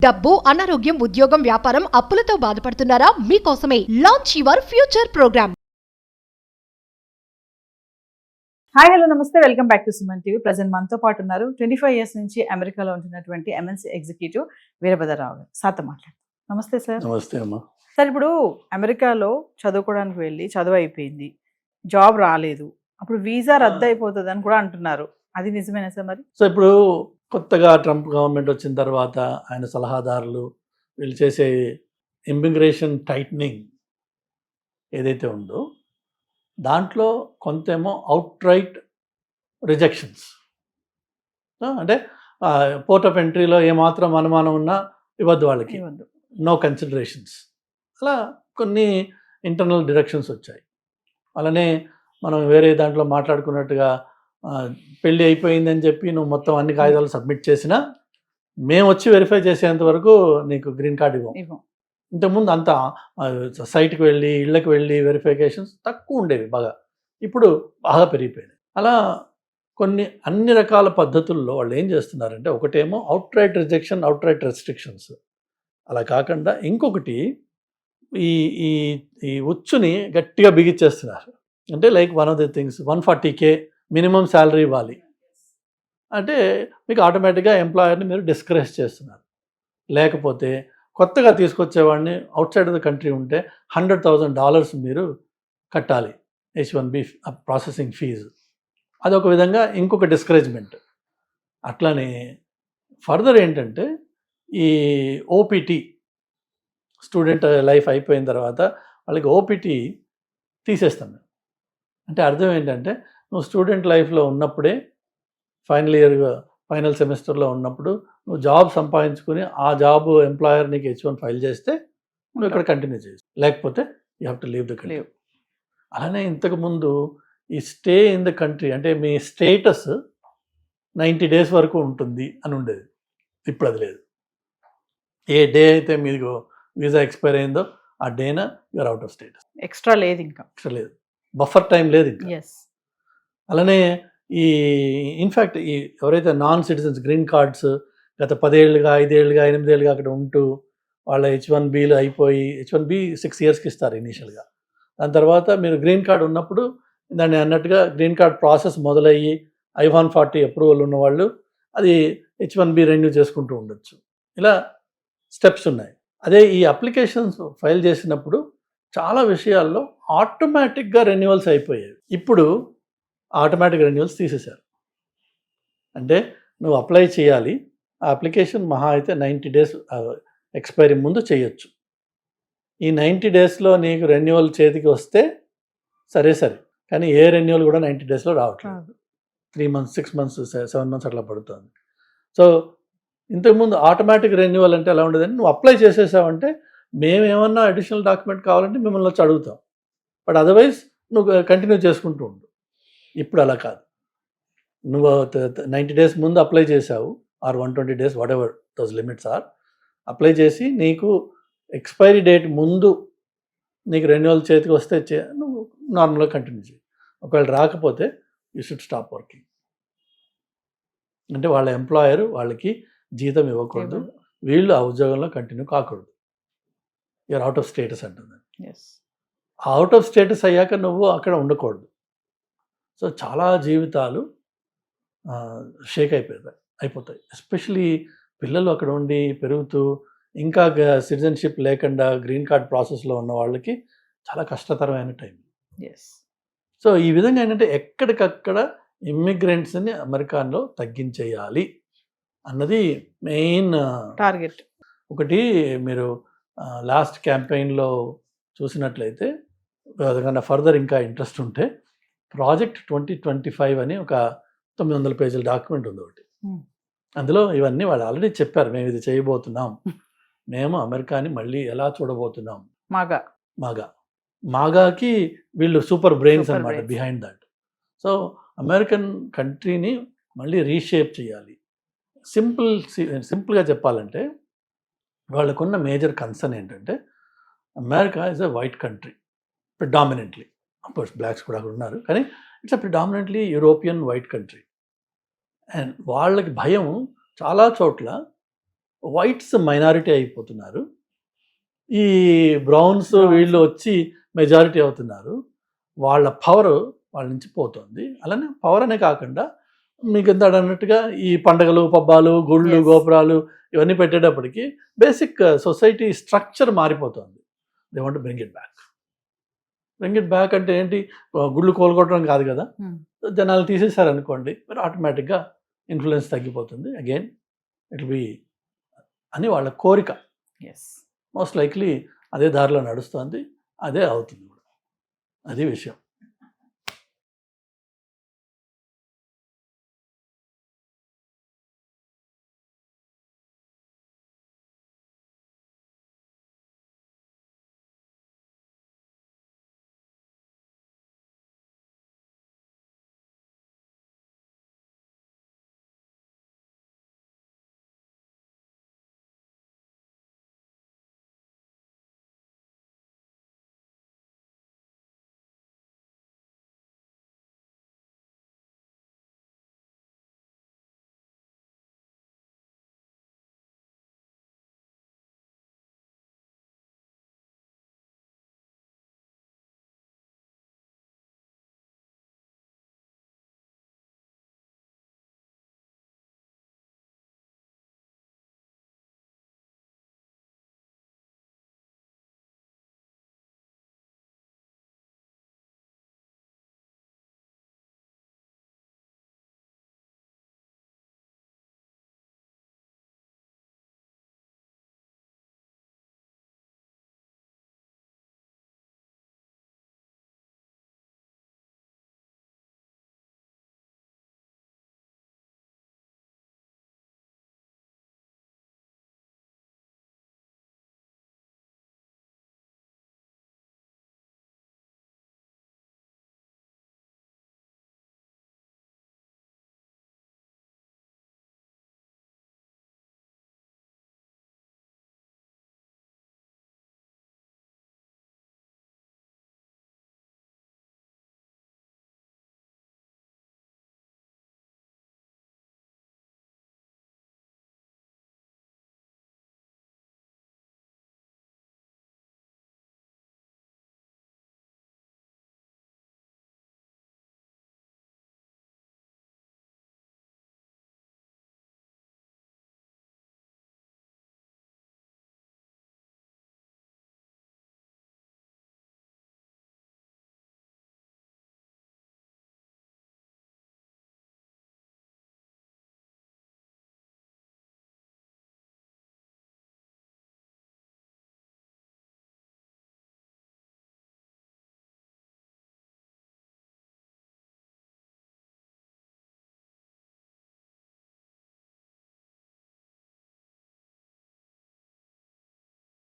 డబ్బు, అనారోగ్యం, ఉద్యోగం, వ్యాపారం, అప్పులతో బాధపడుతున్నారా? మీకోసమే launch your future program. Hi hello నమస్తే, welcome back to Suman TV. Present మనతో పాటు ఉన్నారు 25 ఇయర్స్ నుంచి అమెరికాలో ఉంటున్నటువంటి ఎంఎన్సీ ఎగ్జిక్యూటివ్ వీరభద్రరావు గారు. సార్తో మాట్లాడతాం. నమస్తే సార్. నమస్తే అమ్మా. సార్, ఇప్పుడు అమెరికాలో చదువుకోవడానికి వెళ్ళి చదువు అయిపోయింది, జాబ్ రాలేదు, అప్పుడు వీసా రద్దు అయిపోతుంది అని కూడా అంటున్నారు. అది నిజమేనా సార్? మరి సో ఇప్పుడు కొత్తగా ట్రంప్ గవర్నమెంట్ వచ్చిన తర్వాత ఆయన సలహాదారులు వీళ్ళు చేసే ఇమిగ్రేషన్ టైట్నింగ్ ఏదైతే ఉందో దాంట్లో కొంతేమో అవుట్ రైట్ రిజెక్షన్స్, అంటే పోర్ట్ ఆఫ్ ఎంట్రీలో ఏమాత్రం అనుమానం ఉన్నా ఇవ్వద్దు వాళ్ళకి, నో కన్సిడరేషన్స్, అలా కొన్ని ఇంటర్నల్ డిరెక్షన్స్ వచ్చాయి. అలానే మనం వేరే దాంట్లో మాట్లాడుకున్నట్టుగా పెళ్ళి అయిపోయిందని చెప్పి నువ్వు మొత్తం అన్ని కాగితాలు సబ్మిట్ చేసినా మేము వచ్చి వెరిఫై చేసేంత వరకు నీకు గ్రీన్ కార్డ్ ఇవ్వం. ఇంతకుముందు అంతా సైట్కి వెళ్ళి ఇళ్ళకి వెళ్ళి వెరిఫికేషన్స్ తక్కువ ఉండేవి బాగా, ఇప్పుడు బాగా పెరిగిపోయినాయి. అలా అన్ని రకాల పద్ధతుల్లో వాళ్ళు ఏం చేస్తున్నారంటే, ఒకటేమో out right rejection, out right restrictions, అలా కాకుండా ఇంకొకటి ఈ ఈ ఈ ఉచ్చుని గట్టిగా బిగిచ్చేస్తున్నారు. అంటే like one of the things 140K minimum salary ఇవ్వాలి అంటే మీకు ఆటోమేటిక్గా ఎంప్లాయర్ని మీరు డిస్కరేజ్ చేస్తున్నారు. లేకపోతే కొత్తగా తీసుకొచ్చేవాడిని outside of the country ఉంటే $100,000 మీరు కట్టాలి H1B ప్రాసెసింగ్ ఫీజు. అదొక విధంగా ఇంకొక డిస్కరేజ్మెంట్. అట్లానే ఫర్దర్ ఏంటంటే ఈ ఓపీటీ, స్టూడెంట్ లైఫ్ అయిపోయిన తర్వాత వాళ్ళకి ఓపీటీ తీసేస్తాం. అంటే అర్థం ఏంటంటే, నువ్వు స్టూడెంట్ లైఫ్లో ఉన్నప్పుడే ఫైనల్ సెమిస్టర్లో ఉన్నప్పుడు నువ్వు జాబ్ సంపాదించుకుని ఆ జాబ్ ఎంప్లాయర్ నీకు H1 ఫైల్ చేస్తే నువ్వు ఇక్కడ కంటిన్యూ చేయొచ్చు, లేకపోతే you have to leave the country. అలానే ఇంతకుముందు ఈ స్టే ఇన్ ద కంట్రీ అంటే మీ స్టేటస్ 90 days వరకు ఉంటుంది అని ఉండేది. ఇప్పుడు అది లేదు. ఏ డే అయితే మీకు వీసా ఎక్స్పైర్ అయిందో ఆ డేన you're out of status. Extra లేదు, ఇంకా ఎక్స్ట్రా లేదు, బఫర్ టైం లేదు ఇంకా. అలానే ఈ ఇన్ఫ్యాక్ట్ ఈ ఎవరైతే నాన్ సిటిజన్స్ గ్రీన్ కార్డ్స్ గత 10 ఏళ్ళుగా 5 ఏళ్ళుగా 8 ఏళ్ళుగా అక్కడ ఉంటూ వాళ్ళ H1Bలు అయిపోయి, H1B 6 yearsకి ఇస్తారు ఇనీషియల్గా. దాని తర్వాత మీరు గ్రీన్ కార్డ్ ఉన్నప్పుడు దాన్ని అన్నట్టుగా గ్రీన్ కార్డ్ ప్రాసెస్ మొదలయ్యి I-140 అప్రూవల్ ఉన్నవాళ్ళు అది H1B రెన్యూ చేసుకుంటూ ఉండొచ్చు. ఇలా స్టెప్స్ ఉన్నాయి. అదే ఈ అప్లికేషన్స్ ఫైల్ చేసినప్పుడు చాలా విషయాల్లో ఆటోమేటిక్గా రెన్యువల్స్ అయిపోయాయి. ఇప్పుడు ఆటోమేటిక్ రెన్యువల్స్ తీసేశారు. అంటే నువ్వు అప్లై చేయాలి, ఆ అప్లికేషన్ మహా అయితే 90 days ఎక్స్పైరీ ముందు చేయొచ్చు. ఈ 90 daysలో నీకు రెన్యువల్ చేతికి వస్తే సరే, కానీ ఏ రెన్యువల్ కూడా 90 daysలో రావట్లేదు. 3 months 6 months 7 months అట్లా పడుతుంది. సో ఇంతకుముందు ఆటోమేటిక్ రెన్యువల్ అంటే ఎలా ఉండేదంటే, నువ్వు అప్లై చేసేసావంటే మేము ఏమన్నా అడిషనల్ డాక్యుమెంట్ కావాలంటే మిమ్మల్ని వచ్చి అడుగుతాం, బట్ అదర్వైజ్ నువ్వు కంటిన్యూ చేసుకుంటూ ఉండు. ఇప్పుడు అలా కాదు. నువ్వు 90 days ముందు అప్లై చేసావు, or 120 days, whatever those limits are, apply చేసి నీకు ఎక్స్పైరీ డేట్ ముందు నీకు రెన్యువల్ చేతికి వస్తే నువ్వు నార్మల్గా కంటిన్యూ చేయి. ఒకవేళ రాకపోతే యూ షుడ్ స్టాప్ వర్కింగ్. అంటే వాళ్ళ ఎంప్లాయర్ వాళ్ళకి జీతం ఇవ్వకూడదు, వీళ్ళు ఆ ఉద్యోగంలో కంటిన్యూ కాకూడదు. యూఆర్ అవుట్ ఆఫ్ స్టేటస్ అంటుంది. అవుట్ ఆఫ్ స్టేటస్ అయ్యాక నువ్వు అక్కడ ఉండకూడదు. సో చాలా జీవితాలు షేక్ అయిపోతాయి. ఎస్పెషలీ పిల్లలు అక్కడ ఉండి పెరుగుతూ ఇంకా సిటిజన్షిప్ లేకుండా గ్రీన్ కార్డ్ ప్రాసెస్లో ఉన్న వాళ్ళకి చాలా కష్టతరమైన టైం. సో ఈ విధంగా ఏంటంటే ఎక్కడికక్కడ ఇమ్మిగ్రెంట్స్ని అమెరికాలో తగ్గించేయాలి అన్నది మెయిన్ టార్గెట్. ఒకటి మీరు లాస్ట్ క్యాంపెయిన్లో చూసినట్లయితే, అదకన్నా ఫర్దర్ ఇంకా ఇంట్రెస్ట్ ఉంటే ప్రాజెక్ట్ 2025 అని ఒక 900 పేజీల డాక్యుమెంట్ ఉంది ఒకటి. అందులో ఇవన్నీ వాళ్ళు ఆల్రెడీ చెప్పారు, మేము ఇది చేయబోతున్నాం, మేము అమెరికాని మళ్ళీ ఎలా చూడబోతున్నాం. మాగాకి వీళ్ళు సూపర్ బ్రెయిన్స్ అన్నమాట బిహైండ్ దట్. సో అమెరికన్ కంట్రీని మళ్ళీ రీషేప్ చేయాలి. సింపుల్గా చెప్పాలంటే వాళ్ళకున్న మేజర్ కన్సర్న్ ఏంటంటే, America is a white country predominantly. Of course blocks కూడా అక్కడ ఉన్నారు, కానీ it's a predominantly European white country. And వాళ్ళకి భయం చాలా చోట్ల వైట్స్ మైనారిటీ అయిపోతున్నారు, ఈ బ్రౌన్స్ వీళ్ళు వచ్చి మెజారిటీ అవుతున్నారు, వాళ్ళ పవర్ వాళ్ళ నుంచి పోతుంది. అలానే పవర్ అనే కాకుండా మీకు ఎంత అన్నట్టుగా ఈ పండగలు పబ్బాలు గుళ్ళు Yes. గోపురాలు ఇవన్నీ పెట్టేటప్పటికి బేసిక్ సొసైటీ స్ట్రక్చర్ మారిపోతుంది. They want bring it back అంటే ఏంటి, గుళ్ళు కోలుకోవడం కాదు కదా, Hmm. జనాలు తీసేశారు అనుకోండి, మరి ఆటోమేటిక్గా ఇన్ఫ్లుయెన్స్ తగ్గిపోతుంది, అగైన్ ఇట్ బి అని వాళ్ళ కోరిక. ఎస్. మోస్ట్ లైక్లీ అదే దారిలో నడుస్తుంది, అదే అవుతుంది కూడా, అది విషయం.